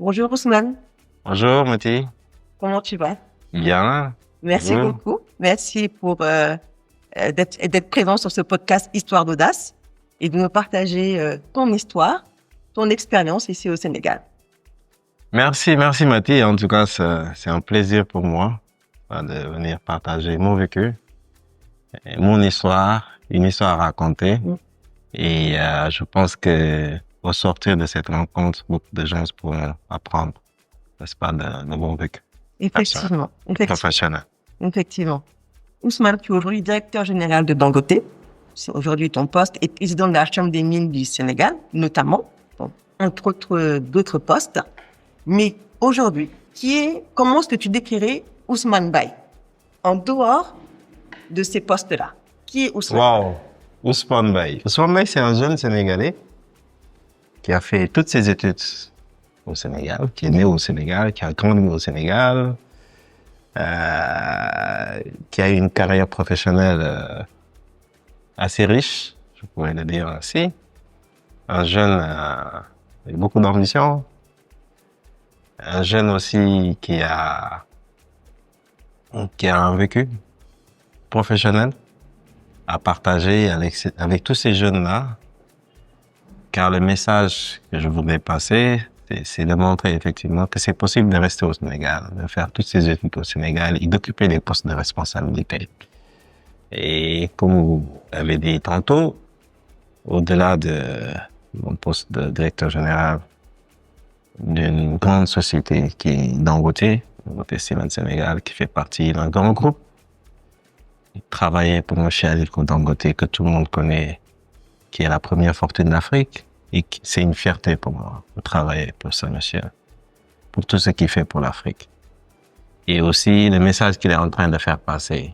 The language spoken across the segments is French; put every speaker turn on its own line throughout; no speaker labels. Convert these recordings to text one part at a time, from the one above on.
Bonjour Ousmane,
Bonjour, Mati.
comment tu vas?
Bien.
Merci
Vous?
beaucoup. Merci pour d'être présent sur ce podcast Histoire d'audace et de nous partager ton histoire, ton expérience ici au Sénégal.
Merci, Mati. En tout cas, c'est un plaisir pour moi de venir partager mon vécu, et mon histoire, une histoire à raconter.
Mm.
Et je pense que au sortir de cette rencontre, beaucoup de gens pourront apprendre, n'est-ce pas, de mon vécu personnel,
Effectivement,
professionnel.
effectivement. Ousmane, tu es aujourd'hui directeur général de Dangote. C'est aujourd'hui ton poste et président de la Chambre des mines du Sénégal, notamment, bon, entre autres d'autres postes. Mais aujourd'hui, comment est-ce que tu décrirais Ousmane Baye en dehors de ces postes-là? Qui est Ousmane?
Wow. Ousmane Baye. Ousmane Baye, c'est un jeune Sénégalais qui a fait toutes ses études au Sénégal, qui est né au Sénégal, qui a grandi au Sénégal, qui a eu une carrière professionnelle assez riche, je pourrais le dire ainsi. Un jeune avec beaucoup d'ambition. Un jeune aussi qui a un vécu professionnel à partager avec tous ces jeunes-là. Car le message que je voudrais passer, c'est de montrer effectivement que c'est possible de rester au Sénégal, de faire toutes ces études au Sénégal et d'occuper des postes de responsabilité. Et comme vous avez dit tantôt, au-delà de mon poste de directeur général d'une grande société qui est Dangote Cement Sénégal, qui fait partie d'un grand groupe, travailler pour M. Aliko Dangote, que tout le monde connaît, qui est la première fortune d'Afrique. Et c'est une fierté pour moi de travailler pour ce monsieur, pour tout ce qu'il fait pour l'Afrique. Et aussi, le message qu'il est en train de faire passer,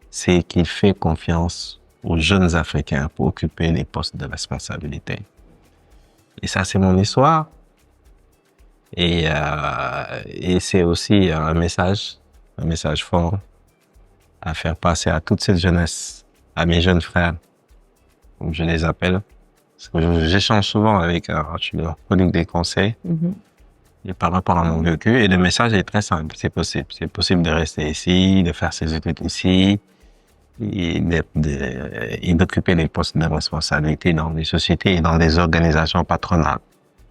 c'est qu'il fait confiance aux jeunes Africains pour occuper les postes de responsabilité. Et ça, c'est mon histoire. Et c'est aussi un message fort à faire passer à toute cette jeunesse, à mes jeunes frères, comme je les appelle. Parce que j'échange souvent avec, je leur produis des conseils et par rapport à mon vécu. Et le message est très simple, c'est possible. C'est possible de rester ici, de faire ses études ici, et d'occuper des postes de responsabilité dans des sociétés et dans des organisations patronales.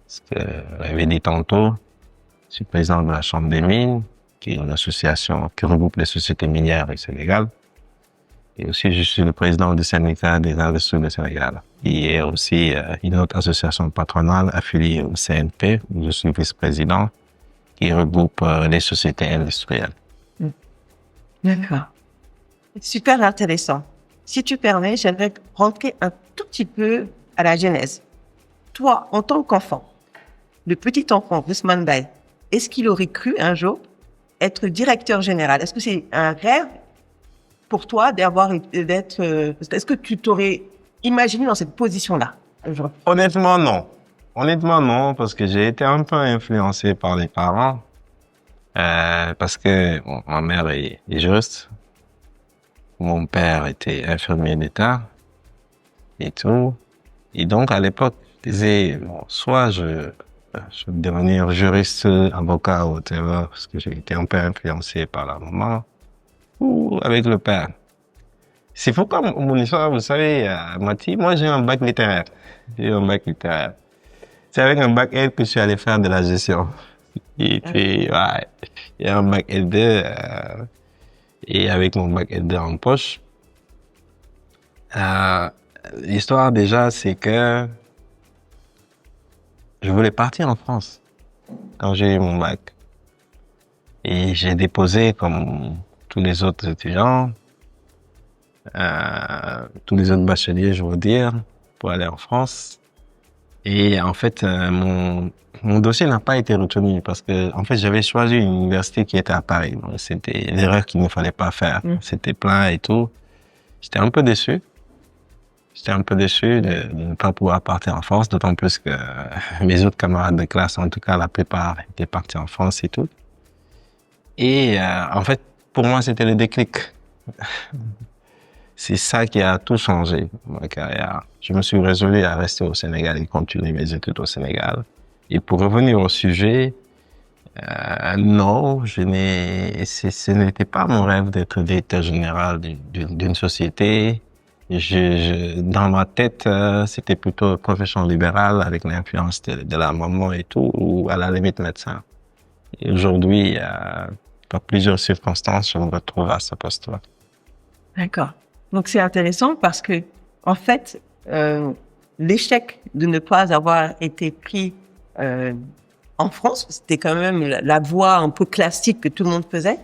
Parce que, j'avais dit tantôt, je suis président de la Chambre des mines, qui est une association qui regroupe les sociétés minières du Sénégal. Et aussi, je suis le président du syndicat des industries du Sénégal, qui est aussi une autre association patronale affiliée au CNP, où je suis vice-président, qui regroupe les sociétés industrielles.
D'accord. Super intéressant. Si tu permets, j'aimerais rentrer un tout petit peu à la genèse. Toi, en tant qu'enfant, le petit enfant Ousmane Baye, est-ce qu'il aurait cru un jour être directeur général? Est-ce que c'est un rêve pour toi est-ce que tu t'aurais imaginé dans cette position-là aujourd'hui?
Honnêtement, non. Honnêtement, non, parce que j'ai été un peu influencé par les parents. Parce que ma mère est juriste. Mon père était infirmier d'État et tout. Et donc, à l'époque, je disais, soit je vais devenir juriste, avocat, whatever, parce que j'ai été un peu influencé par la maman, ou avec le père. C'est fou comme mon histoire, vous savez, Mati, moi j'ai un bac littéraire. C'est avec un bac L que je suis allé faire de la gestion. Et puis, ouais, il y a un bac L2, et avec mon bac L2 en poche, l'histoire déjà, c'est que je voulais partir en France quand j'ai eu mon bac. Et j'ai déposé comme tous les autres étudiants, tous les autres bacheliers, je veux dire, pour aller en France. Et en fait, mon dossier n'a pas été retenu parce que, en fait, j'avais choisi une université qui était à Paris. Donc, c'était l'erreur qu'il ne fallait pas faire. C'était plein et tout. J'étais un peu déçu. De ne pas pouvoir partir en France, d'autant plus que mes autres camarades de classe, en tout cas la plupart, étaient partis en France et tout. Et en fait, pour moi, c'était le déclic. C'est ça qui a tout changé dans ma carrière. Je me suis résolu à rester au Sénégal et continuer mes études au Sénégal. Et pour revenir au sujet, Non, ce n'était pas mon rêve d'être directeur général d'une société. Dans ma tête, c'était plutôt profession libérale avec l'influence de la maman et tout, ou à la limite médecin. Et aujourd'hui, par plusieurs circonstances, je me retrouve à ce poste-là.
D'accord. Donc, c'est intéressant parce que, en fait, l'échec de ne pas avoir été pris en France, c'était quand même la voie un peu classique que tout le monde faisait,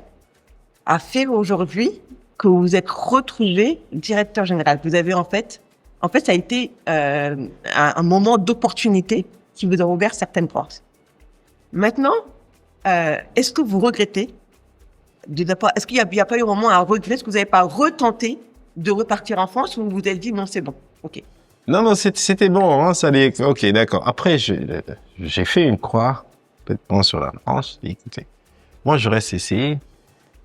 a fait aujourd'hui que vous vous êtes retrouvé directeur général. Vous avez en fait, ça a été un moment d'opportunité qui vous a ouvert certaines portes. Maintenant, est-ce que vous regrettez est-ce qu'il n'y a pas eu un moment à regret? Est-ce que vous n'avez pas retenté de repartir en France ou vous vous êtes dit non, c'est bon, ok?
Non, c'était bon, hein, ça allait, ok, d'accord. Après, j'ai fait une croix, peut-être sur la France. Écoutez, moi, je reste ici,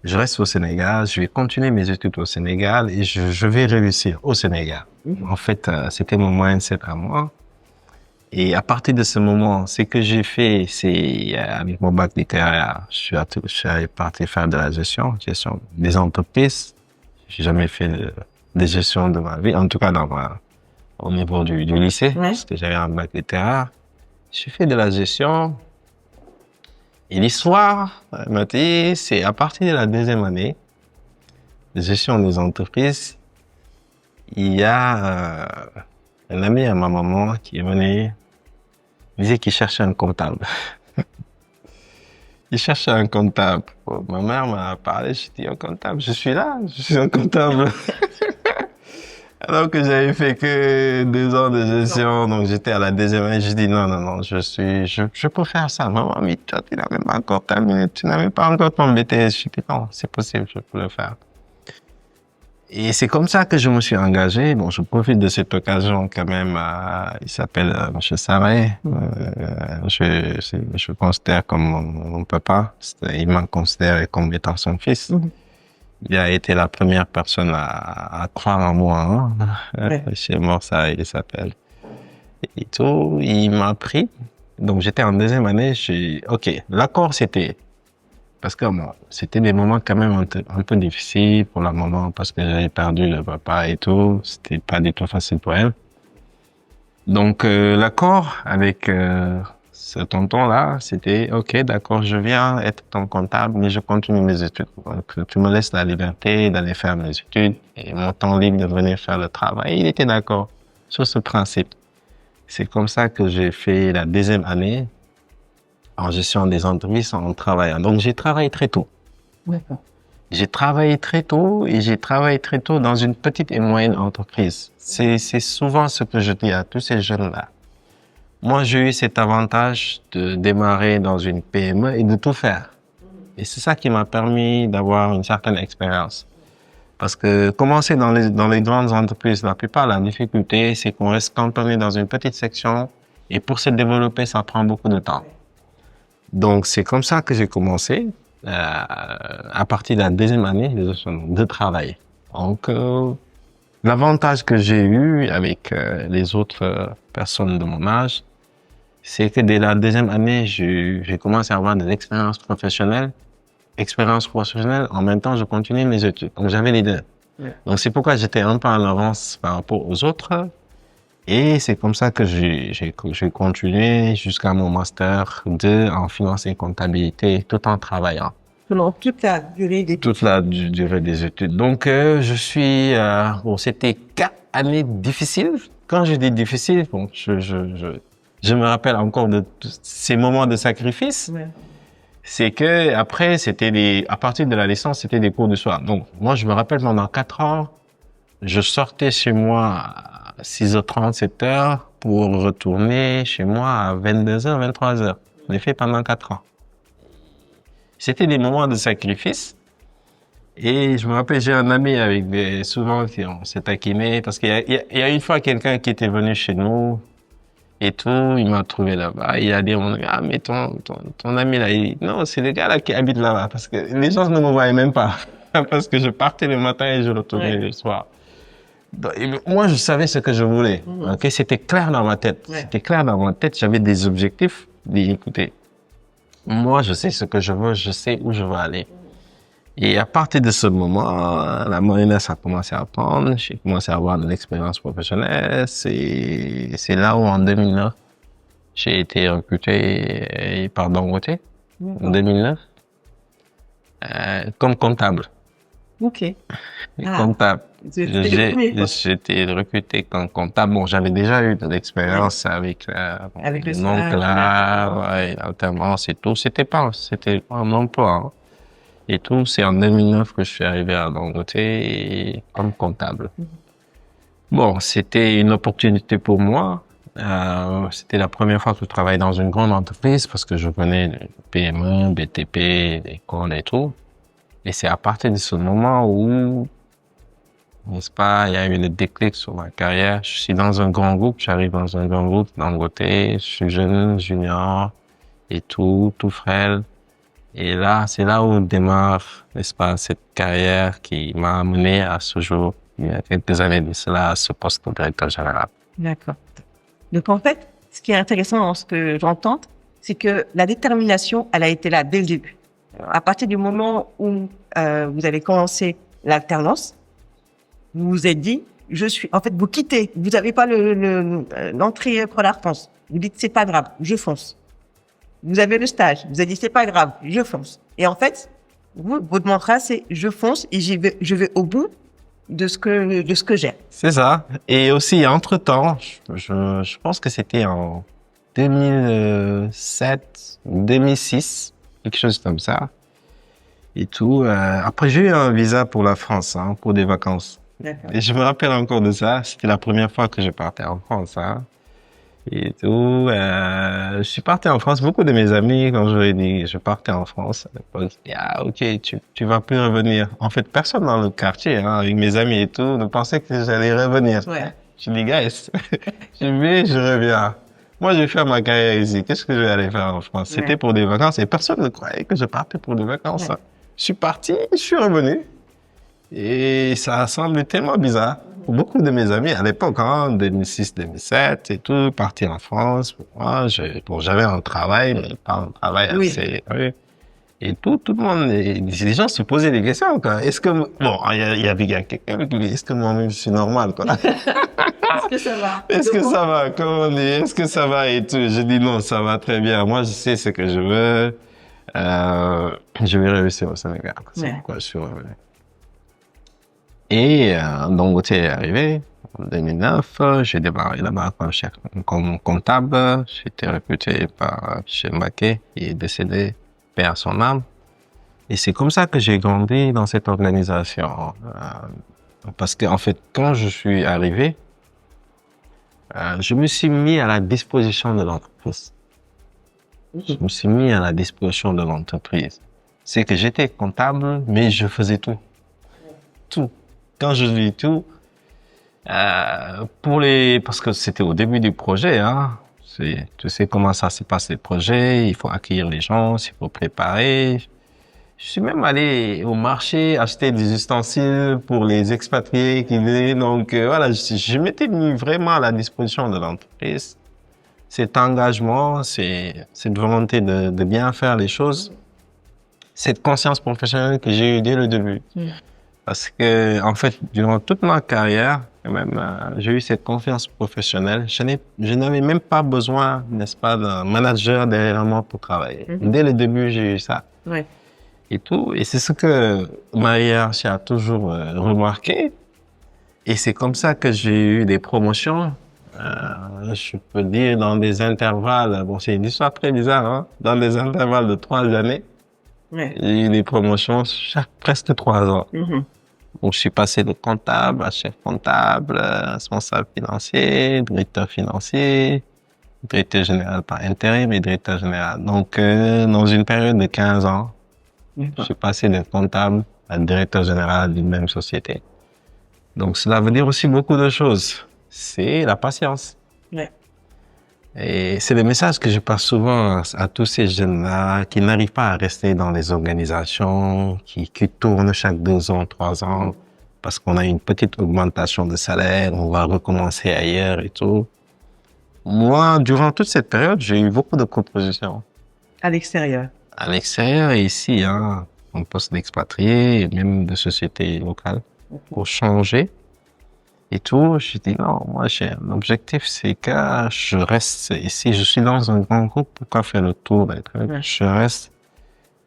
je reste au Sénégal, je vais continuer mes études au Sénégal et je vais réussir au Sénégal. En fait, c'était mon mindset à moi. Et à partir de ce moment, ce que j'ai fait, c'est, avec mon bac littéraire, je suis parti faire de la gestion des entreprises. J'ai jamais fait de gestion de ma vie, en tout cas au niveau du lycée, parce que j'avais un bac littéraire. J'ai fait de la gestion. Et l'histoire m'a dit, c'est à partir de la deuxième année de gestion des entreprises, il y a un ami à ma maman qui est venu, il disait qu'il cherchait un comptable. Il cherchait un comptable. Bon, ma mère m'a parlé, je dis un comptable, je suis là, je suis un comptable. Alors que j'avais fait que 2 ans de gestion, donc j'étais à la deuxième année, je dis non, je peux faire ça. Maman, mais toi, tu n'avais pas encore terminé, tu n'avais pas encore ton BTS. Je dis non, c'est possible, je peux le faire. Et c'est comme ça que je me suis engagé. Bon, je profite de cette occasion quand même. Il s'appelle Monsieur Sarré. Je considère comme mon papa. Il m'a considéré comme étant son fils. Il a été la première personne à croire en moi. Hein. Chez Morsa, il s'appelle. Et tout, il m'a pris. Donc j'étais en deuxième année. Ok, l'accord c'était. Parce que bon, c'était des moments quand même un peu difficiles pour la maman parce que j'avais perdu le papa et tout. C'était pas du tout facile pour elle. Donc l'accord avec ce tonton-là, c'était ok, d'accord, je viens être ton comptable, mais je continue mes études. Donc tu me laisses la liberté d'aller faire mes études et mon temps libre de venir faire le travail. Et il était d'accord sur ce principe. C'est comme ça que j'ai fait la deuxième année en gestion des entreprises en travaillant. Donc, j'ai travaillé très tôt.
D'accord.
J'ai travaillé très tôt et j'ai travaillé très tôt dans une petite et moyenne entreprise. C'est souvent ce que je dis à tous ces jeunes-là. Moi, j'ai eu cet avantage de démarrer dans une PME et de tout faire. Et c'est ça qui m'a permis d'avoir une certaine expérience. Parce que commencer dans les grandes entreprises, la plupart, la difficulté, c'est qu'on reste cantonné dans une petite section et pour se développer, ça prend beaucoup de temps. Donc, c'est comme ça que j'ai commencé, à partir de la deuxième année de travail. Donc, l'avantage que j'ai eu avec les autres personnes de mon âge, c'est que dès la deuxième année, j'ai commencé à avoir des expériences professionnelles. En même temps, je continuais mes études. Donc, j'avais les deux. Donc, c'est pourquoi j'étais un peu en avance par rapport aux autres. Et c'est comme ça que j'ai continué jusqu'à mon master 2 en finance et comptabilité, tout en travaillant.
Pendant toute la durée des études.
Toute la durée des études. Donc, bon, c'était 4 années difficiles. Quand je dis difficiles, bon, je me rappelle encore de ces moments de sacrifice. C'est que après, à partir de la licence, c'était des cours du soir. Donc, moi, je me rappelle pendant 4 ans, je sortais chez moi à 6h30, 7h pour retourner chez moi à 22h, 23h. Je l'ai fait pendant 4 ans. C'était des moments de sacrifice. Et je me rappelle, j'ai un ami souvent, on s'est taquiné parce qu'il y a une fois quelqu'un qui était venu chez nous et tout, il m'a trouvé là-bas. Il a dit, ah, mais ton ami là, il dit, non, c'est le gars là qui habite là-bas parce que les gens ne me voyaient même pas parce que je partais le matin et je retournais le soir. Donc, moi, je savais ce que je voulais. Okay? C'était clair dans ma tête. C'était clair dans ma tête. J'avais des objectifs. Écoutez, Moi, je sais ce que je veux, je sais où je veux aller. Et à partir de ce moment, la mayonnaise a commencé à prendre, j'ai commencé à avoir de l'expérience professionnelle. C'est là où, en 2009, j'ai été recruté par Dangote, en 2009, comme comptable.
Ok. Ah,
Comptable.
c'était le premier, quoi.
J'étais recruté comme comptable. Bon, j'avais déjà eu de
Ouais.
l'expérience avec
Avec le
mon oncle
stage,
là, ouais, l'alternance et tout. C'était pas un emploi, hein. Et tout, c'est en 2009 que je suis arrivé à Dangote comme comptable. Bon, c'était une opportunité pour moi. C'était la première fois que je travaillais dans une grande entreprise parce que je venais de PME, BTP, d'école et tout. Et c'est à partir de ce moment où, n'est-ce pas, il y a eu le déclic sur ma carrière. Je suis dans un grand groupe, j'arrive dans un grand groupe Dangote, je suis jeune, junior et tout frêle. Et là, c'est là où démarre, n'est-ce pas, cette carrière qui m'a amené à ce jour, il y a quelques années de cela, à ce poste de directeur général.
D'accord. Donc, en fait, ce qui est intéressant dans ce que j'entends, c'est que la détermination, elle a été là dès le début. À partir du moment où vous avez commencé l'alternance, vous vous êtes dit, en fait, vous quittez. Vous n'avez pas l'entrée pour la France. Vous dites, c'est pas grave, je fonce. Vous avez le stage. Vous avez dit, c'est pas grave, je fonce. Et en fait, votre mantra, c'est je fonce et je vais au bout de ce que j'ai.
C'est ça. Et aussi, entre-temps, je pense que c'était en 2007, 2006, quelque chose comme ça. Et tout. Après, j'ai eu un visa pour la France, hein, pour des vacances.
D'accord.
Et je me rappelle encore de ça. C'était la première fois que je partais en France, hein. Et tout. Je suis parti en France. Beaucoup de mes amis, quand je leur ai dit, je partais en France, à l'époque, ils disaient, ah, ok, tu vas plus revenir. En fait, personne dans le quartier, hein, avec mes amis et tout, ne pensait que j'allais revenir.
Ouais.
Je dis, guys, je vais, je reviens. Moi, je vais faire ma carrière ici. Qu'est-ce que je vais aller faire en France? C'était
Ouais.
pour des vacances et personne ne croyait que je partais pour des vacances,
Ouais.
hein. Je suis parti, je suis revenu. Et ça a semblé tellement bizarre. Pour beaucoup de mes amis à l'époque, hein, 2006, 2007 et tout, partir en France. Moi, j'avais un travail, mais pas un travail
Oui.
assez, oui. Et tout le monde, les gens se posaient des questions, quoi. Est-ce que, bon, il y avait quelqu'un qui dit, est-ce que moi-même je suis normal, quoi?
Est-ce que ça va?
Est-ce que ça va? Comment on dit? Est-ce que ça va et tout? Je dis non, ça va très bien. Moi, je sais ce que je veux. Je vais réussir au Sénégal. C'est
Ouais.
pourquoi je suis revenu. Et Dangote est arrivé en 2009. J'ai démarré là-bas comme comptable. J'ai été recruté par M. Mbaké, qui est décédé, paix à son âme. Et c'est comme ça que j'ai grandi dans cette organisation. Parce qu'en fait, quand je suis arrivé, je me suis mis à la disposition de l'entreprise. Je me suis mis à la disposition de l'entreprise. C'est que j'étais comptable, mais je faisais tout. Tout. Quand je dis tout, parce que c'était au début du projet, hein. Tu sais comment ça se passe les projets, il faut accueillir les gens, il faut préparer. Je suis même allé au marché acheter des ustensiles pour les expatriés qui venaient. Donc voilà, je m'étais mis vraiment à la disposition de l'entreprise. Cet engagement, cette volonté de bien faire les choses, cette conscience professionnelle que j'ai eue dès le début. Parce que, en fait, durant toute ma carrière, quand même, j'ai eu cette confiance professionnelle. Je n'avais même pas besoin, n'est-ce pas, d'un manager derrière moi pour travailler. Dès le début, j'ai eu ça.
Ouais.
Et tout. Et c'est ce que ma hiérarchie a toujours remarqué. Et c'est comme ça que j'ai eu des promotions. Je peux dire dans des intervalles, bon, c'est une histoire très bizarre, hein, dans des intervalles de 3 années.
Ouais.
J'ai eu des promotions presque 3 ans. Donc, je suis passé de comptable à chef comptable, responsable financier, directeur financier, directeur général par intérim et directeur général. Donc, dans une période de 15 ans, je suis passé de comptable à directeur général d'une même société. Donc, cela veut dire aussi beaucoup de choses. C'est la patience.
Ouais.
Et c'est le message que je passe souvent à tous ces jeunes-là qui n'arrivent pas à rester dans les organisations, qui tournent chaque 2 ans, 3 ans, parce qu'on a une petite augmentation de salaire, on va recommencer ailleurs et tout. Moi, durant toute cette période, j'ai eu beaucoup de propositions.
À l'extérieur.
À l'extérieur et ici, hein, en poste d'expatrié, et même de société locale, pour changer et tout. Je dis non, moi j'ai un objectif, c'est que je reste ici. Je suis dans un grand groupe, pourquoi faire le tour des trucs?
Ouais.
Je reste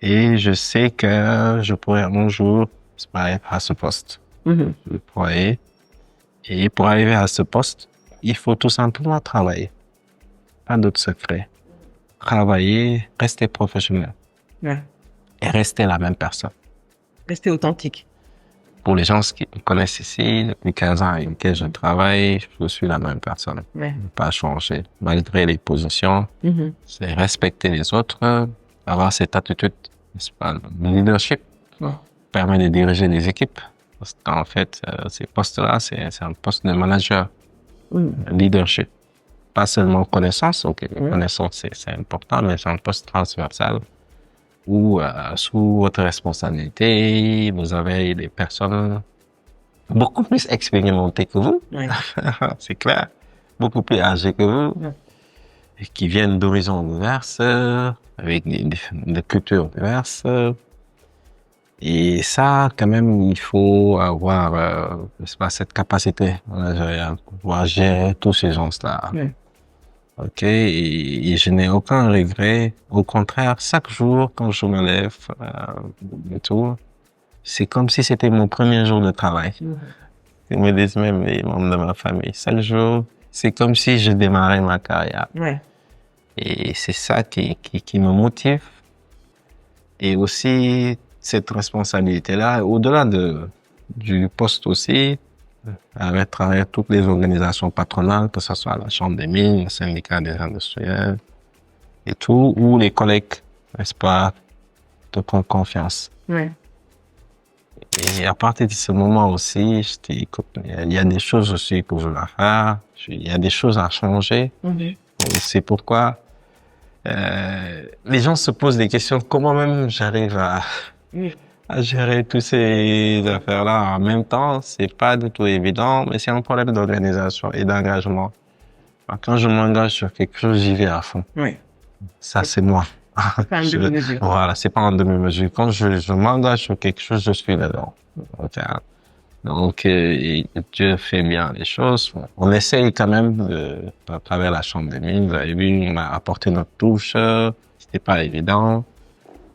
et je sais que je pourrais un jour aspirer à ce poste.
Mhm.
Je pourrais. Et pour arriver à ce poste, il faut tout simplement travailler. Pas d'autre secret. Travailler, rester professionnel
Ouais.
et rester la même personne.
Rester authentique.
Pour les gens qui me connaissent ici, depuis 15 ans avec lesquels je travaille, je suis la même personne.
Ouais.
Pas changer. Malgré les positions,
Mhm.
c'est respecter les autres, avoir cette attitude, n'est-ce pas, le leadership
Ouais.
permet de diriger des équipes. Parce qu'en fait, ces postes-là, c'est un poste de manager,
Mhm.
leadership. Pas seulement connaissance, ok,
Ouais.
connaissance c'est important, mais c'est un poste transversal où sous votre responsabilité, vous avez des personnes beaucoup plus expérimentées que vous,
Ouais.
c'est clair, beaucoup plus âgées que vous,
Ouais.
et qui viennent d'horizons diverses, avec des cultures diverses. Et ça, quand même, il faut avoir, je sais pas, cette capacité managériale pour pouvoir gérer tous ces gens-là.
Ouais.
Ok, et je n'ai aucun regret. Au contraire, chaque jour, quand je me lève et tout, c'est comme si c'était mon premier jour de travail.
Mhm.
Ils me disent même les membres de ma famille. Chaque jour, c'est comme si je démarrais ma carrière.
Ouais.
Et c'est ça qui me motive. Et aussi, cette responsabilité-là, au-delà du poste aussi, avec travers toutes les organisations patronales, que ce soit la Chambre des mines, le syndicat des industriels et tout, où les collègues, n'est-ce pas, te prennent confiance.
Ouais.
Et à partir de ce moment aussi, je dis, écoute, il y a des choses aussi que je dois faire, il y a des choses à changer.
Mhm.
Et c'est pourquoi les gens se posent des questions, comment même j'arrive
Oui.
à gérer toutes ces affaires-là en même temps, c'est pas du tout évident, mais c'est un problème d'organisation et d'engagement. Quand je m'engage sur quelque chose, j'y vais à fond.
Oui.
Ça, c'est moi.
Pas un demi-mesure.
Voilà, c'est pas en demi-mesure. Quand je m'engage sur quelque chose, je suis dedans. Ok. Donc, Dieu fait bien les choses. On essaye quand même, à travers la Chambre des mines, vous avez vu, on a apporté notre touche. C'était pas évident.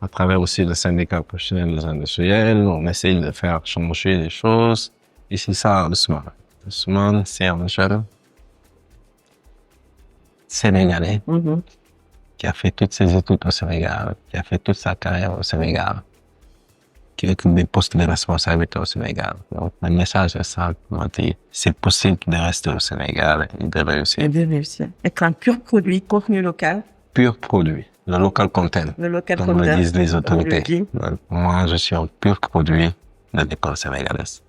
À travers aussi le syndicat professionnel des industriels, on essaye de faire changer les choses. Et c'est ça, Ousmane. Ousmane, c'est un jeune Sénégalais
Mhm.
qui a fait toutes ses études au Sénégal, qui a fait toute sa carrière au Sénégal, qui occupe des postes de responsabilité au Sénégal. Donc, le message est ça, comment dire, c'est possible de rester au Sénégal et de réussir.
Et de réussir. Être un pur produit, contenu local,
Pur produit, le local content,
le local
comme le
content.
disent les
On
autorités.
le dit.
Moi, je suis un pur produit de l'école sénégalaise.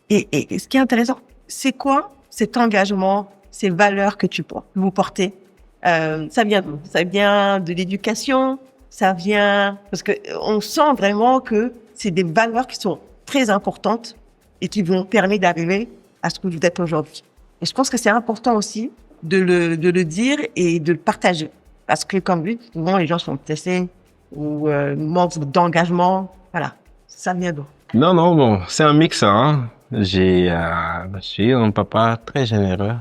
Et ce qui est intéressant, c'est quoi cet engagement, ces valeurs que vous portez? Ça vient d'où? Ça vient de l'éducation, ça vient parce que on sent vraiment que c'est des valeurs qui sont très importantes et qui vont permettre d'arriver à ce que vous êtes aujourd'hui. Et je pense que c'est important aussi de le dire et de le partager parce que comme vu, souvent les gens sont testés ou manquent d'engagement. Voilà, ça vient d'où?
Non, bon, c'est un mix, hein. J'ai eu un papa très généreux,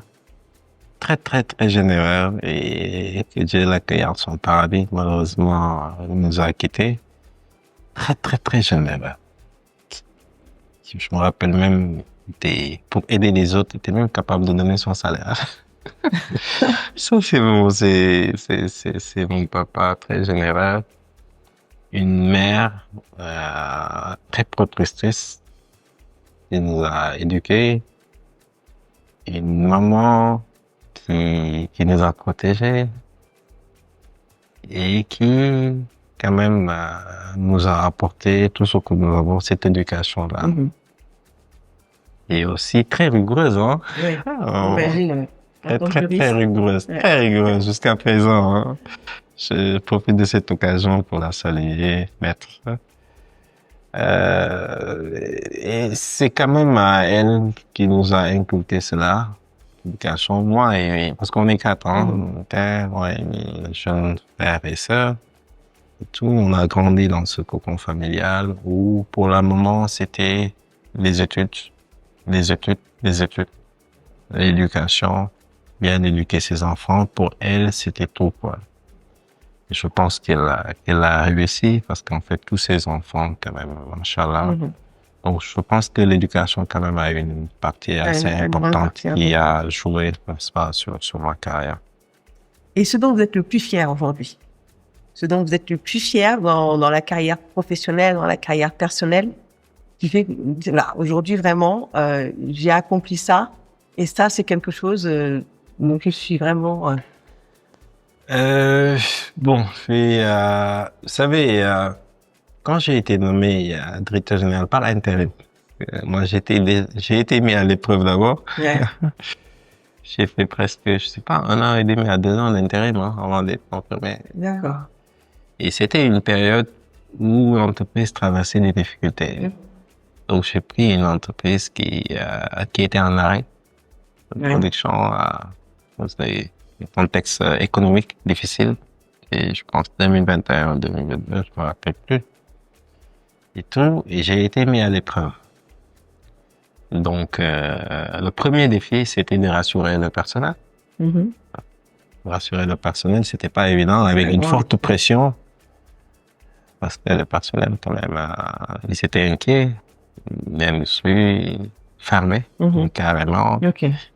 très généreux, et que Dieu l'accueille en son paradis. Malheureusement, il nous a quittés. Très généreux. Je me rappelle même, pour aider les autres, il était même capable de donner son salaire. Ça, c'est mon papa très généreux. Une mère très protectrice qui nous a éduqués. Une maman qui nous a protégés et qui, quand même, nous a apporté tout ce que nous avons, cette éducation-là.
Mhm.
Et aussi très rigoureuse, hein.
Oui.
Oh,
Imagine.
très rigoureuse,
Ouais.
très rigoureuse jusqu'à présent, hein. Je profite de cette occasion pour la saluer, maître. Et c'est quand même elle qui nous a inculqué cela, l'éducation, moi et parce qu'on est 4 ans, mon père, moi et mes jeunes frères et sœurs. tout. On a grandi dans ce cocon familial où, pour le moment, c'était les études, les études, les études, l'éducation, bien éduquer ses enfants. Pour elle, c'était tout, quoi. Et je pense qu'elle a réussi parce qu'en fait, tous ses enfants, quand même, machallah. Donc, je pense que l'éducation, quand même, a une partie assez
Une grande
importante
partie,
qui a joué, n'est-ce pas, sur ma carrière.
Et ce dont vous êtes le plus fier aujourd'hui, ce dont vous êtes le plus fier dans la carrière professionnelle, dans la carrière personnelle, qui fait que là, aujourd'hui, vraiment, j'ai accompli ça. Et ça, c'est quelque chose dont je suis vraiment...
Bon, vous savez, quand j'ai été nommé directeur général par intérim, moi j'ai été mis à l'épreuve d'abord.
Ouais.
J'ai fait presque, je sais pas, 1 an et demi à 2 ans d'intérim avant d'être confirmé.
D'accord.
Et c'était une période où l'entreprise traversait des difficultés. Donc j'ai pris une entreprise qui était en arrêt de production dans des contextes économiques difficiles. Et je pense 2021, 2022, je me rappelle plus. Et tout, et j'ai été mis à l'épreuve. Donc, le premier défi, c'était de rassurer le personnel. Rassurer le personnel, c'était pas évident, avec une forte pression. Parce que le personnel, quand même, ils étaient inquiets. L'industrie fermée, carrément.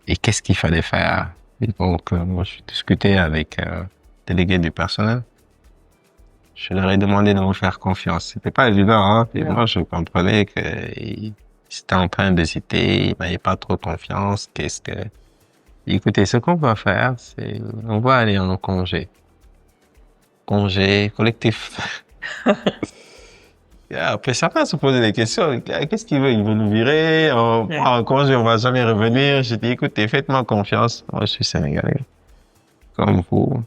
Et qu'est-ce qu'il fallait faire? Et donc, moi, je discutais avec délégué du personnel. Je leur ai demandé de me faire confiance. C'était pas évident, hein. Et moi, je comprenais qu'ils étaient en train d'hésiter, ils n'avaient pas trop confiance. Écoutez, ce qu'on va faire, c'est, on va aller en congé. Congé collectif. Et après, chacun se posait des questions. Qu'est-ce qu'il veut? Il veut nous virer? En congé, on va jamais revenir. J'ai dit, écoutez, faites-moi confiance. Moi, je suis sénégalais. Comme vous.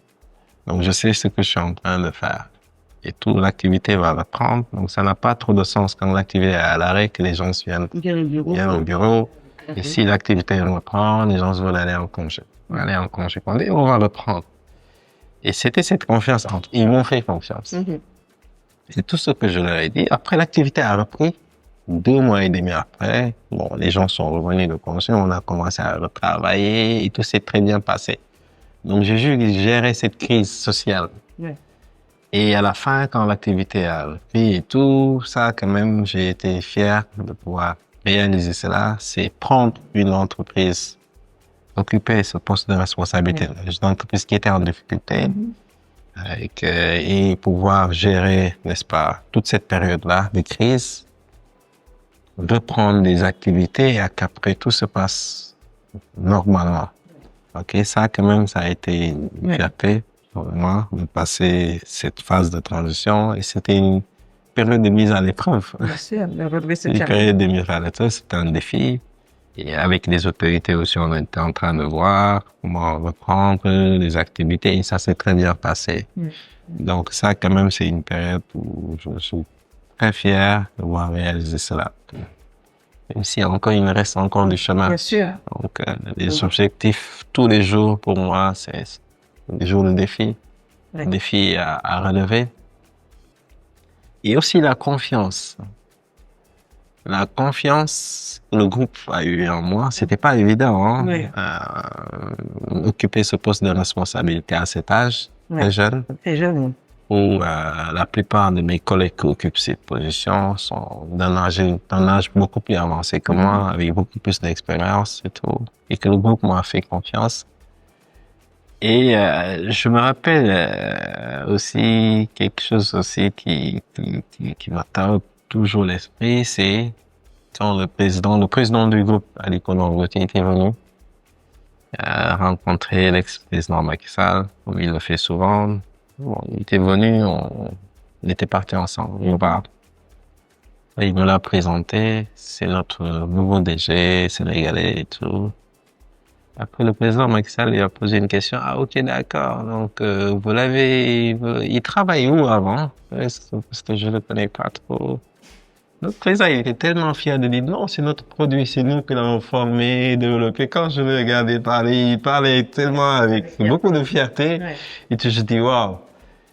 Donc, je sais ce que je suis en train de faire. Et toute l'activité va reprendre. Donc, ça n'a pas trop de sens quand l'activité est à l'arrêt que les gens viennent au bureau. Et si l'activité reprend, les gens veulent aller en congé. Aller en congé. On va reprendre. Et c'était cette confiance entre. Ils m'ont fait confiance. C'est tout ce que je leur ai dit. Après, l'activité a repris. 2 mois et demi après, bon, les gens sont revenus de congé. On a commencé à retravailler et tout s'est très bien passé. Donc, j'ai dû gérer cette crise sociale. Et à la fin, quand l'activité a repris et tout, ça, quand même, j'ai été fier de pouvoir réaliser cela. C'est prendre une entreprise, occuper ce poste de responsabilité. Une entreprise qui était en difficulté et pouvoir gérer, n'est-ce pas, toute cette période-là de crise, reprendre des activités et qu'après tout se passe normalement. Ok, ça, quand même, ça a été une fierté. Vraiment, de passer cette phase de transition. Et c'était une période de mise à l'épreuve.
Bien sûr,
Une période de mise à l'épreuve, c'était un défi. Et avec les autorités aussi, on était en train de voir comment reprendre les activités. Et ça s'est très bien passé. Donc ça, quand même, c'est une période où je suis très fier de voir réaliser cela. Même si encore, il me reste encore du chemin.
Bien sûr.
Donc, les objectifs, tous les jours, pour moi, c'est des jours de défi, défi à relever. Et aussi la confiance. La confiance que le groupe a eu en moi, c'était pas évident, hein, occuper ce poste de responsabilité à cet âge, très jeune.
Très jeune.
Où la plupart de mes collègues qui occupent cette position sont d'un âge beaucoup plus avancé que moi, avec beaucoup plus d'expérience et tout, et que le groupe m'a fait confiance. Et je me rappelle aussi quelque chose aussi qui me tarde toujours l'esprit, c'est quand le président du groupe, Aliko Dangote, était venu rencontrer l'ex-président Macky Sall, comme il le fait souvent. Bon, il était venu, on était partis ensemble au bar. Il me l'a présenté, c'est notre nouveau DG sénégalais et tout. Après, le président Macky Sall lui a posé une question. Ah, ok, d'accord. Donc, il travaille où avant? Parce que je ne le connais pas trop. Notre président, il était tellement fier de dire, non, c'est notre produit, c'est nous qui l'avons formé, développé. Quand je le regardais parler, il parlait tellement avec beaucoup de fierté. Et je dis, waouh.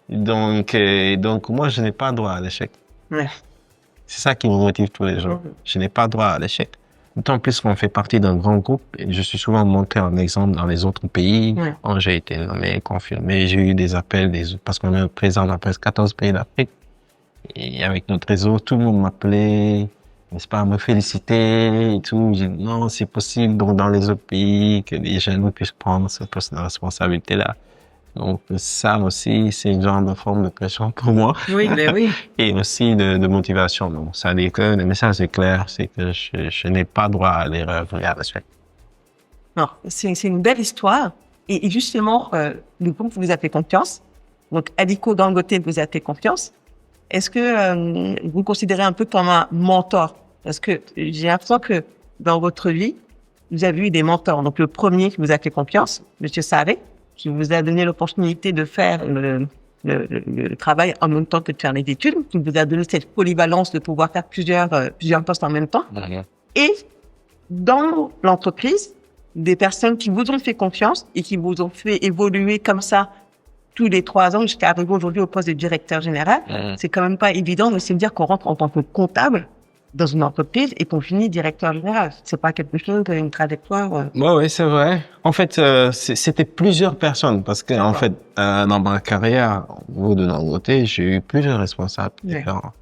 Donc moi, je n'ai pas droit à l'échec.
Ouais.
C'est ça qui me motive tous les jours. Je n'ai pas droit à l'échec. D'autant plus qu'on fait partie d'un grand groupe et je suis souvent monté en exemple dans les autres pays.
Ouais.
Quand j'ai été nommé, confirmé, j'ai eu des appels parce qu'on est présent dans presque 14 pays d'Afrique. Et avec notre réseau, tout le monde m'appelait, n'est-ce pas, me féliciter et tout. J'ai dit non, c'est possible donc dans les autres pays que les jeunes puissent prendre ce poste de responsabilité-là. Donc ça aussi, c'est une genre de forme de pression pour moi.
Oui, mais oui.
Et aussi de motivation. Donc ça dit que le message est clair, c'est que je n'ai pas droit à l'erreur et à l'échec.
Non, c'est une belle histoire. Et justement, le groupe vous a fait confiance. Donc, Aliko Dangote vous a fait confiance. Est-ce que vous le considérez un peu comme un mentor? Parce que j'ai l'impression que dans votre vie, vous avez eu des mentors. Donc, le premier qui vous a fait confiance, Monsieur Sarré, qui vous a donné l'opportunité de faire le travail en même temps que de faire les études, qui vous a donné cette polyvalence de pouvoir faire plusieurs postes en même temps. Et dans l'entreprise, des personnes qui vous ont fait confiance et qui vous ont fait évoluer comme ça tous les 3 ans jusqu'à arriver aujourd'hui au poste de directeur général. C'est quand même pas évident de se dire qu'on rentre en tant que comptable dans une entreprise et qu'on finit directeur général. C'est pas quelque chose, une trajectoire.
Oui, c'est vrai. En fait, c'était plusieurs personnes parce que en fait, dans ma carrière, au niveau de Dangote, j'ai eu plusieurs responsables différents.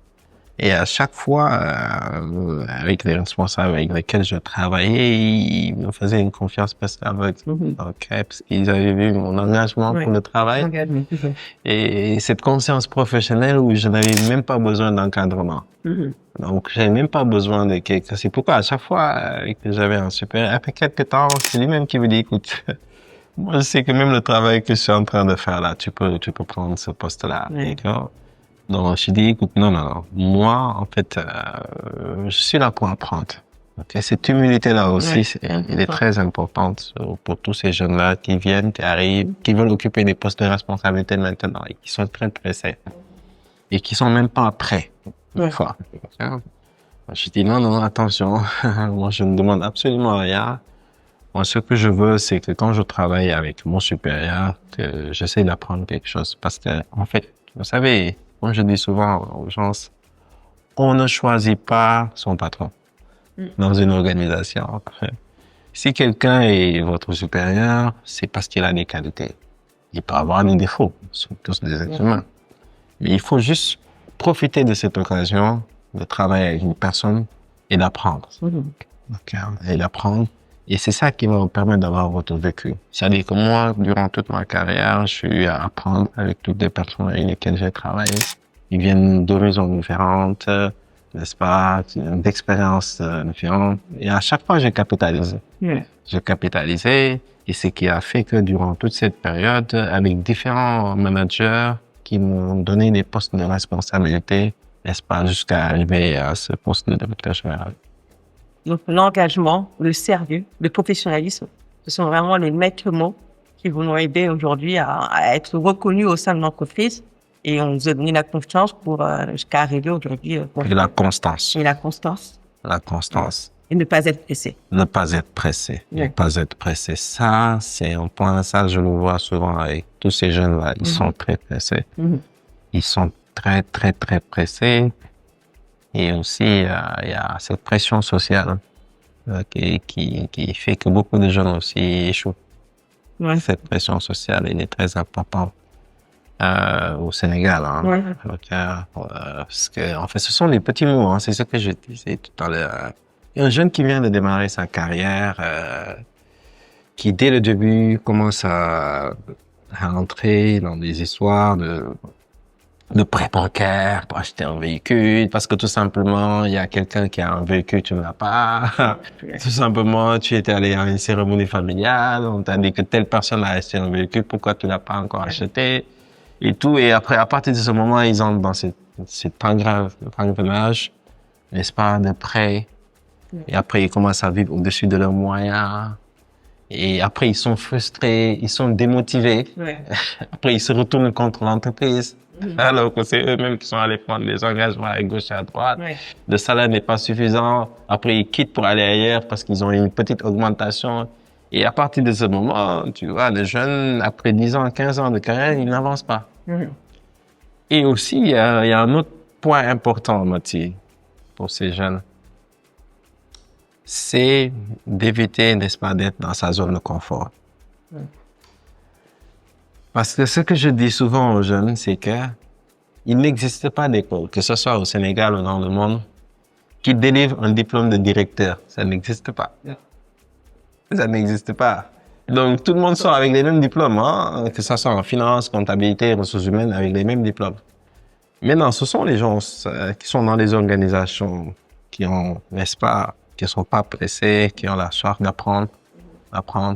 Et à chaque fois, avec les responsables avec lesquels je travaillais, ils me faisaient une confiance spéciale. Donc, parce qu'ils avaient vu mon engagement pour le travail. Et cette conscience professionnelle où je n'avais même pas besoin d'encadrement. Donc, j'avais même pas besoin de quelqu'un. C'est pourquoi à chaque fois que j'avais un supérieur, après quelques temps, c'est lui-même qui me dit, écoute, moi, je sais que même le travail que je suis en train de faire là, tu peux prendre ce poste-là. Donc, je dis, écoute, non. Moi, en fait, je suis là pour apprendre. Okay? Cette humilité-là aussi, elle est très importante pour tous ces jeunes-là qui viennent, qui arrivent, qui veulent occuper des postes de responsabilité maintenant et qui sont très pressés. Et qui sont même pas prêts. Fois. Je dis, non, attention. Moi, je ne demande absolument rien. Moi, ce que je veux, c'est que quand je travaille avec mon supérieur, que j'essaie d'apprendre quelque chose. Parce que, en fait, vous savez, moi, je dis souvent aux gens, on ne choisit pas son patron dans une organisation. Si quelqu'un est votre supérieur, c'est parce qu'il a des qualités. Il peut avoir des défauts, sont tous des êtres humains. Mais il faut juste profiter de cette occasion de travailler avec une personne et d'apprendre. Et d'apprendre. Et c'est ça qui va vous permettre d'avoir votre vécu. C'est-à-dire que moi, durant toute ma carrière, je suis à apprendre avec toutes les personnes avec lesquelles j'ai travaillé. Ils viennent d'horizons différentes, n'est-ce pas, d'expériences différentes. Et à chaque fois, j'ai capitalisé. J'ai capitalisé. Et ce qui a fait que durant toute cette période, avec différents managers qui m'ont donné des postes de responsabilité, n'est-ce pas, jusqu'à arriver à ce poste de directeur général.
Donc, l'engagement, le sérieux, le professionnalisme, ce sont vraiment les maîtres mots qui vont nous aider aujourd'hui à être reconnus au sein de l'entreprise. Et on nous a donné la confiance pour jusqu'à arriver aujourd'hui.
Et la constance.
Et la constance.
La constance.
Et ne pas être pressé.
Ne pas être pressé. Ne pas être pressé. Ça, c'est un point, ça, je le vois souvent avec tous ces jeunes-là. Ils sont très pressés. Ils sont très, très, très pressés. Et aussi, il y a cette pression sociale qui fait que beaucoup de jeunes aussi échouent. Cette pression sociale, elle est très importante au Sénégal. Parce que, en fait, ce sont les petits mots. C'est ce que je disais tout à l'heure. Il y a un jeune qui vient de démarrer sa carrière, qui dès le début commence à entrer dans des histoires de prêt bancaire pour acheter un véhicule, parce que tout simplement, il y a quelqu'un qui a un véhicule, tu ne l'as pas. Tout simplement, tu étais allé à une cérémonie familiale, on t'a dit que telle personne a acheté un véhicule, pourquoi tu l'as pas encore acheté? Et tout, et après, à partir de ce moment, ils entrent dans cet engrenage, n'est-ce pas, de prêt. Et après, ils commencent à vivre au-dessus de leurs moyens. Et après, ils sont frustrés, ils sont démotivés. Après, ils se retournent contre l'entreprise. Alors que c'est eux-mêmes qui sont allés prendre des engagements à gauche et à droite. Le salaire n'est pas suffisant. Après, ils quittent pour aller ailleurs parce qu'ils ont une petite augmentation. Et à partir de ce moment, tu vois, les jeunes, après 10 ans, 15 ans de carrière, ils n'avancent pas. Et aussi, il y a un autre point important, Mati, pour ces jeunes. C'est d'éviter, n'est-ce pas, d'être dans sa zone de confort. Parce que ce que je dis souvent aux jeunes, c'est que il n'existe pas d'école, que ce soit au Sénégal ou dans le monde, qui délivre un diplôme de directeur. Ça n'existe pas. Ça n'existe pas. Donc, tout le monde sort avec les mêmes diplômes, hein, que ce soit en finance, comptabilité, ressources humaines, avec les mêmes diplômes. Maintenant, ce sont les gens qui sont dans les organisations, qui ont, n'est-ce pas, qui sont pas pressés, qui ont la soif d'apprendre.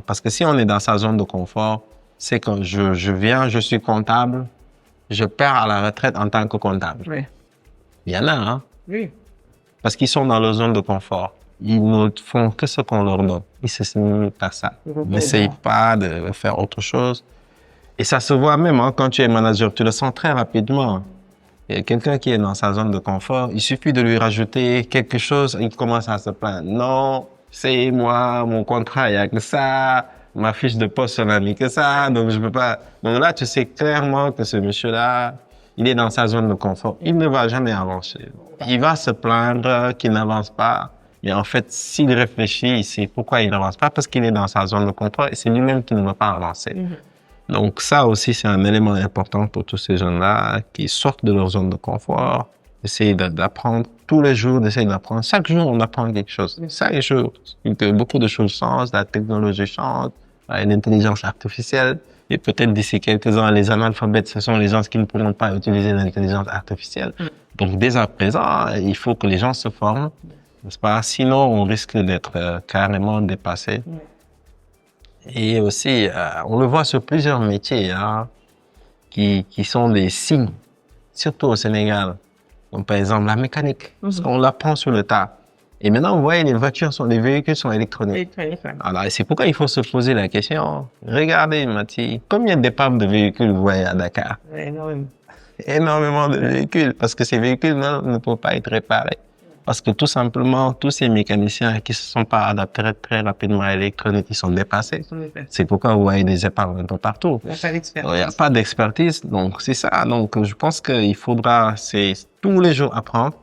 Parce que si on est dans sa zone de confort, c'est que je viens, je suis comptable, je pars à la retraite en tant que comptable.
Oui.
Il y en a, hein?
Oui.
Parce qu'ils sont dans leur zone de confort. Ils ne font que ce qu'on leur donne. Ils se limitent à ça. Ils n'essayent pas de faire autre chose. Et ça se voit même, hein, quand tu es manager, tu le sens très rapidement. Et quelqu'un qui est dans sa zone de confort, il suffit de lui rajouter quelque chose, il commence à se plaindre. Non, c'est moi, mon contrat, il n'y a que ça. Ma fiche de poste, ça n'a mis que ça, donc je peux pas. Donc là, tu sais clairement que ce monsieur-là, il est dans sa zone de confort. Il ne va jamais avancer. Il va se plaindre qu'il n'avance pas. Mais en fait, s'il réfléchit, il sait pourquoi il n'avance pas, parce qu'il est dans sa zone de confort et c'est lui-même qui ne veut pas avancer. Donc ça aussi, c'est un élément important pour tous ces jeunes-là qui sortent de leur zone de confort, essayer d'apprendre tous les jours, d'essayer d'apprendre. Chaque jour, on apprend quelque chose. Chaque jour, beaucoup de choses changent, la technologie change, l'intelligence artificielle. Et peut-être d'ici quelques ans, les analphabètes, ce sont les gens qui ne pourront pas utiliser l'intelligence artificielle. Donc dès à présent, il faut que les gens se forment, n'est-ce pas? Sinon, on risque d'être carrément dépassé. Et aussi, on le voit sur plusieurs métiers, hein, qui sont des signes, surtout au Sénégal. Donc, par exemple, la mécanique, parce qu'on l'apprend sur le tas. Et maintenant, vous voyez, les véhicules sont électroniques. Alors, et c'est pourquoi il faut se poser la question. Regardez, Mathie, combien d'épaves de véhicules vous voyez à Dakar?
Énormément.
Énormément de véhicules, parce que ces véhicules ne peuvent pas être réparés. Parce que tout simplement, tous ces mécaniciens qui se sont pas adaptés très rapidement à l'électronique, ils sont dépassés. C'est pourquoi vous voyez des épaves un peu partout.
Il n'y a pas d'expertise.
Il n'y a pas d'expertise, donc c'est ça. Donc je pense qu'il faudra, c'est tous les jours apprendre,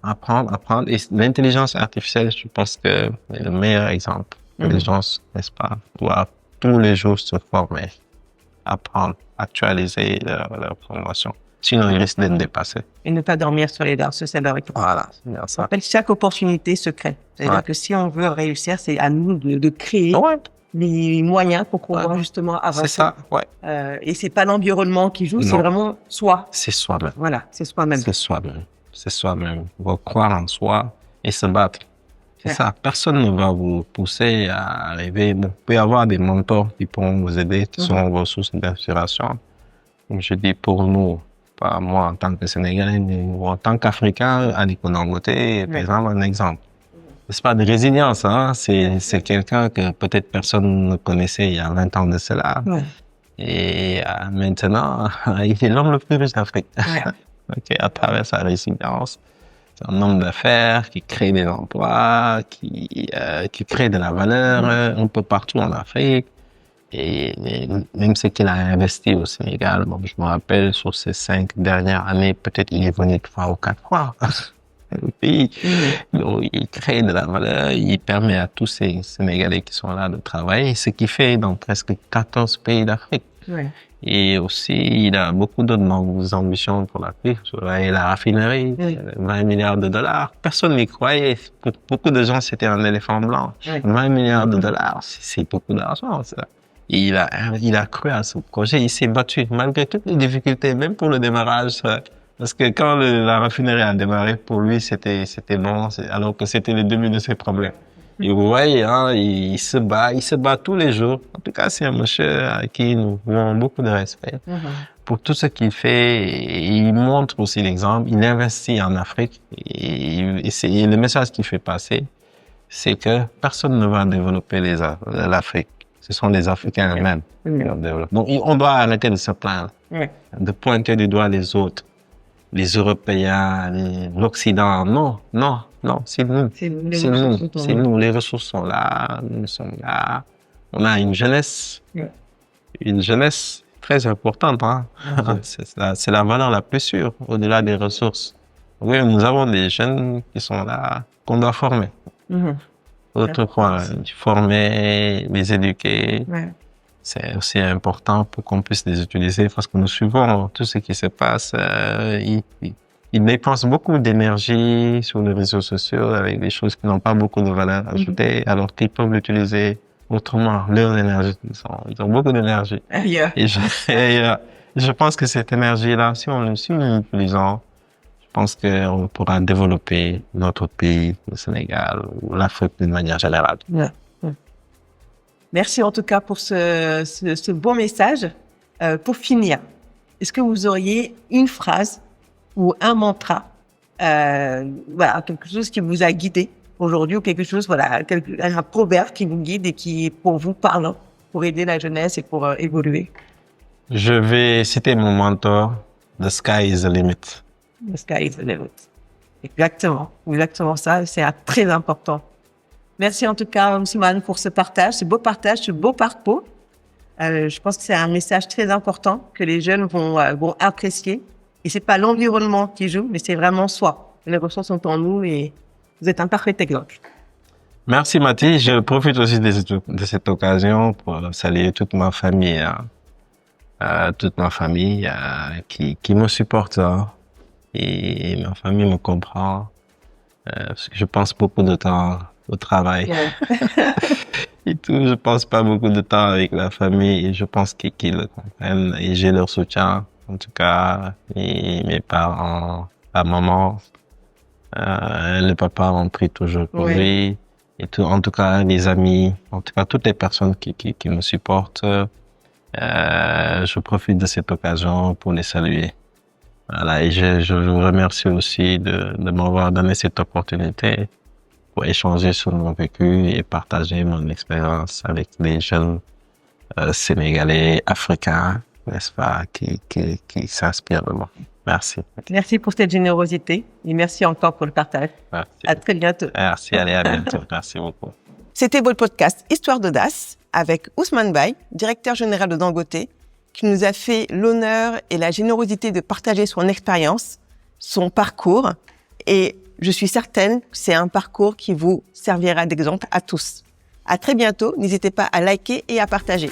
apprendre. Et l'intelligence artificielle, je pense que c'est le meilleur exemple. Les gens, n'est-ce pas, doivent tous les jours se former, apprendre, actualiser leur formation. Sinon, ils risquent d'être dépassés.
Et ne pas dormir sur les lauriers, c'est leur équipe.
Voilà, c'est bien ça.
En fait, chaque opportunité se crée. C'est-à-dire que si on veut réussir, c'est à nous de créer les moyens pour pouvoir justement avancer.
C'est ça,
et c'est pas l'environnement qui joue, c'est vraiment soi.
C'est soi-même.
Voilà, c'est soi-même.
C'est soi-même. C'est soi-même. Il faut croire en soi et se battre. C'est ça. Personne ne va vous pousser à arriver. Bon, vous pouvez avoir des mentors qui pourront vous aider, qui seront vos sources d'inspiration. Comme je dis, pour nous, pas moi en tant que Sénégalais, mais en tant qu'Africain, Aliko Dangote est par exemple un exemple. C'est pas de résilience, hein. C'est quelqu'un que peut-être personne ne connaissait il y a 20 ans de cela. Et maintenant, il est l'homme le plus riche d'Afrique. À travers sa résilience. C'est un homme d'affaires qui crée des emplois, qui crée de la valeur un peu partout en Afrique. Et même ce qu'il a investi au Sénégal, bon, je me rappelle, sur ces 5 dernières années, peut-être il est venu 3 ou 4 fois au pays. Donc, il crée de la valeur, il permet à tous ces Sénégalais qui sont là de travailler, ce qu'il fait dans presque 14 pays d'Afrique. Et aussi, il a beaucoup d'autres ambitions pour l'Afrique. Et la raffinerie, 20 milliards de dollars. Personne n'y croyait. Pour beaucoup de gens, c'était un éléphant blanc. 20 milliards de dollars, c'est beaucoup d'argent, ça. Et il a cru à ce projet, il s'est battu, malgré toutes les difficultés, même pour le démarrage. Parce que quand la raffinerie a démarré, pour lui, c'était bon, alors que c'était le début de ses problèmes. Et vous voyez, hein, il se bat tous les jours. En tout cas, c'est un monsieur à qui nous avons beaucoup de respect pour tout ce qu'il fait. Et il montre aussi l'exemple. Il investit en Afrique. Et le message qu'il fait passer, c'est que personne ne va développer l'Afrique. Ce sont les Africains eux-mêmes qui le développent. Donc, on doit arrêter de se plaindre, de pointer du doigt les autres, les Européens, l'Occident. Non, c'est nous. C'est nous. Les ressources sont là, nous sommes là. On a une jeunesse très importante. Hein. C'est la valeur la plus sûre, au-delà des ressources. Oui, nous avons des jeunes qui sont là, qu'on doit former. Autre point, former, les éduquer.
Ouais.
C'est aussi important pour qu'on puisse les utiliser parce que nous suivons tout ce qui se passe. Ils dépensent beaucoup d'énergie sur les réseaux sociaux avec des choses qui n'ont pas beaucoup de valeur ajoutée, alors qu'ils peuvent l'utiliser autrement, leur énergie. Ils ont beaucoup d'énergie.
Yeah.
Et je pense que cette énergie-là, si nous l'utilisons, je pense qu'on pourra développer notre pays, le Sénégal, ou l'Afrique d'une manière générale.
Yeah. Merci en tout cas pour ce beau message. Pour finir, est-ce que vous auriez une phrase ou un mantra, voilà, quelque chose qui vous a guidé aujourd'hui ou quelque chose, voilà, un proverbe qui vous guide et qui est pour vous parlant, pour aider la jeunesse et pour évoluer?
Je vais citer mon mentor, The sky is the limit.
The sky is the limit. Exactement ça, c'est très important. Merci en tout cas, Ousmane, pour ce partage, ce beau parcours. Je pense que c'est un message très important que les jeunes vont apprécier. Et c'est pas l'environnement qui joue, mais c'est vraiment soi. Les ressources sont en nous et vous êtes un parfait exemple.
Merci Mathilde. Je profite aussi de cette occasion pour saluer toute ma famille, qui me supporte, hein, et ma famille me comprend, parce que je passe beaucoup de temps au travail. Yeah. Et tout, je passe pas beaucoup de temps avec la famille et je pense qu'ils le comprennent et j'ai leur soutien. En tout cas, mes parents, la maman, le papa ont pris toujours pour lui. Et tout, en tout cas, les amis, en tout cas, toutes les personnes qui me supportent, je profite de cette occasion pour les saluer. Voilà, et je vous remercie aussi de m'avoir donné cette opportunité pour échanger sur mon vécu et partager mon expérience avec des jeunes sénégalais, africains, n'est-ce pas, qui s'inspirent de moi. Merci.
Merci pour cette générosité et merci encore pour le partage.
Merci.
À très bientôt.
Merci, allez, à bientôt. Merci beaucoup.
C'était votre podcast Histoire d'audace avec Ousmane Baye, directeur général de Dangote, qui nous a fait l'honneur et la générosité de partager son expérience, son parcours. Et je suis certaine que c'est un parcours qui vous servira d'exemple à tous. À très bientôt. N'hésitez pas à liker et à partager.